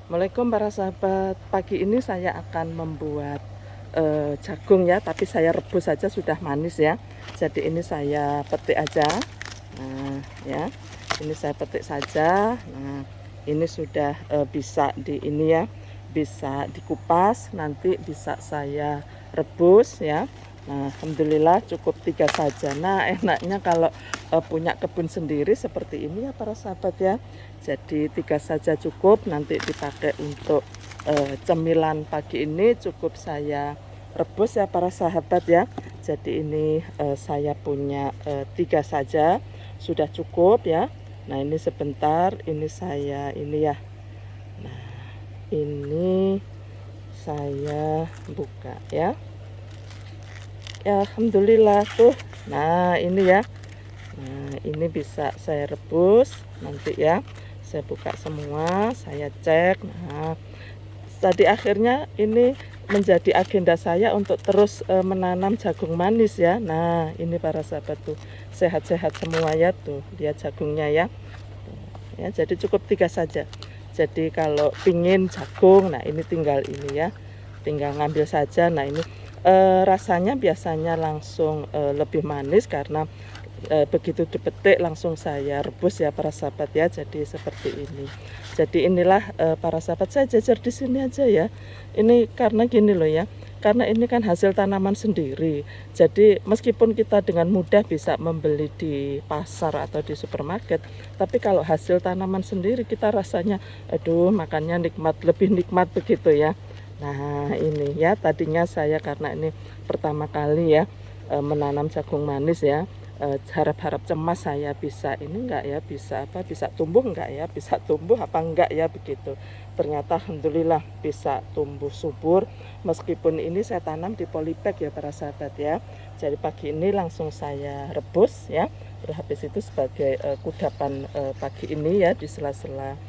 Assalamualaikum para sahabat. Pagi ini saya akan membuat jagung ya, tapi saya rebus saja sudah manis ya. Jadi ini saya petik aja. Nah, ya. Ini saya petik saja. Nah, ini sudah bisa di ini ya, bisa dikupas, nanti bisa saya rebus ya. Nah, alhamdulillah cukup 3 saja. Nah, enaknya kalau punya kebun sendiri seperti ini ya para sahabat ya. Jadi 3 saja cukup, nanti dipakai untuk cemilan pagi ini cukup saya rebus ya para sahabat ya. Jadi ini saya punya 3 saja sudah cukup ya. Nah, ini sebentar, ini saya ini ya. Nah, ini saya buka ya. Ya, alhamdulillah tuh. Nah, ini ya. Nah, ini bisa saya rebus nanti ya. Saya buka semua, saya cek. Nah, tadi akhirnya ini menjadi agenda saya untuk terus menanam jagung manis ya. Nah, ini para sahabat tuh sehat-sehat semua ya tuh. Lihat jagungnya ya. Ya, jadi cukup 3 saja. Jadi kalau pingin jagung, nah ini tinggal ini ya. Tinggal ngambil saja. Nah, ini rasanya biasanya langsung lebih manis karena begitu dipetik langsung saya rebus ya para sahabat ya. Jadi seperti ini. Jadi inilah para sahabat, saya jajar di sini aja ya. Ini karena gini loh ya. Karena ini kan hasil tanaman sendiri. Jadi meskipun kita dengan mudah bisa membeli di pasar atau di supermarket, tapi kalau hasil tanaman sendiri kita rasanya aduh makannya nikmat, lebih nikmat begitu ya. Nah, ini ya tadinya saya karena ini pertama kali ya menanam jagung manis ya. Harap-harap cemas saya bisa ini enggak ya, bisa apa, bisa tumbuh enggak ya, bisa tumbuh apa enggak ya begitu. Ternyata alhamdulillah bisa tumbuh subur, meskipun ini saya tanam di polybag ya para sahabat ya. Jadi pagi ini langsung saya rebus ya. Terus habis itu sebagai kudapan pagi ini ya, di sela-sela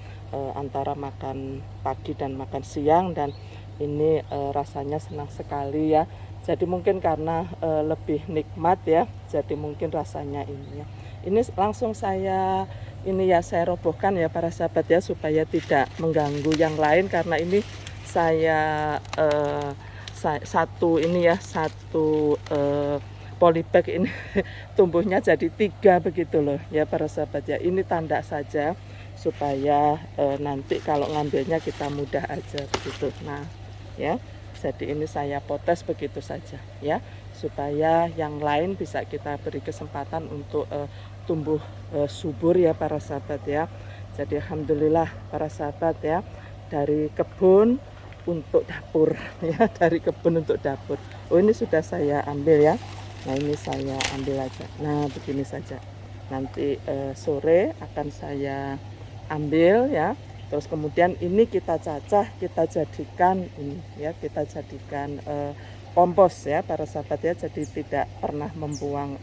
antara makan pagi dan makan siang. Dan ini rasanya senang sekali ya. Jadi mungkin karena lebih nikmat ya, jadi mungkin rasanya ini ya. Ini langsung saya ini ya, saya robohkan ya para sahabat ya, supaya tidak mengganggu yang lain. Karena ini saya satu ini ya, satu polybag ini tumbuhnya jadi 3 begitu loh ya para sahabat ya. Ini tanda saja supaya nanti kalau ngambilnya kita mudah aja begitu. Nah ya, jadi ini saya potes begitu saja ya, supaya yang lain bisa kita beri kesempatan untuk tumbuh subur ya para sahabat ya. Jadi alhamdulillah para sahabat ya, dari kebun untuk dapur ya, dari kebun untuk dapur. Oh, ini sudah saya ambil ya. Nah, ini saya ambil aja. Nah, begini saja. Nanti sore akan saya ambil ya. Terus kemudian ini kita cacah, kita jadikan ini ya, kita jadikan kompos ya para sahabat ya. Jadi tidak pernah membuang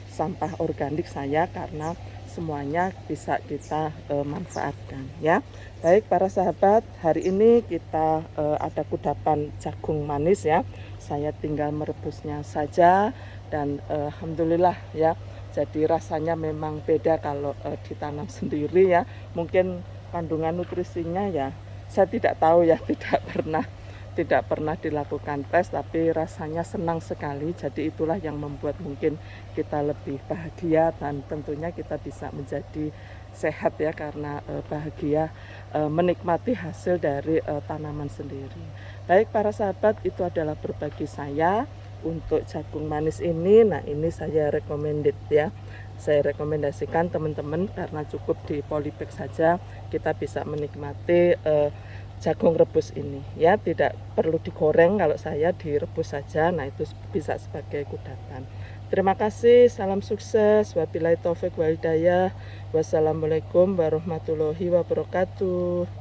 sampah organik saya, karena semuanya bisa kita manfaatkan ya. Baik para sahabat, hari ini kita ada kudapan jagung manis ya. Saya tinggal merebusnya saja dan alhamdulillah ya. Jadi rasanya memang beda kalau ditanam sendiri ya. Mungkin kandungan nutrisinya ya saya tidak tahu ya, tidak pernah dilakukan tes, tapi rasanya senang sekali. Jadi itulah yang membuat mungkin kita lebih bahagia, dan tentunya kita bisa menjadi sehat ya, karena bahagia menikmati hasil dari tanaman sendiri. Baik para sahabat, itu adalah berbagi saya untuk jagung manis ini. Nah, ini saya recommended ya. Saya rekomendasikan teman-teman, karena cukup di polybag saja kita bisa menikmati jagung rebus ini ya. Tidak perlu digoreng, kalau saya direbus saja. Nah, itu bisa sebagai kudapan. Terima kasih, salam sukses, wabillahi taufik wal hidayah. Wassalamualaikum warahmatullahi wabarakatuh.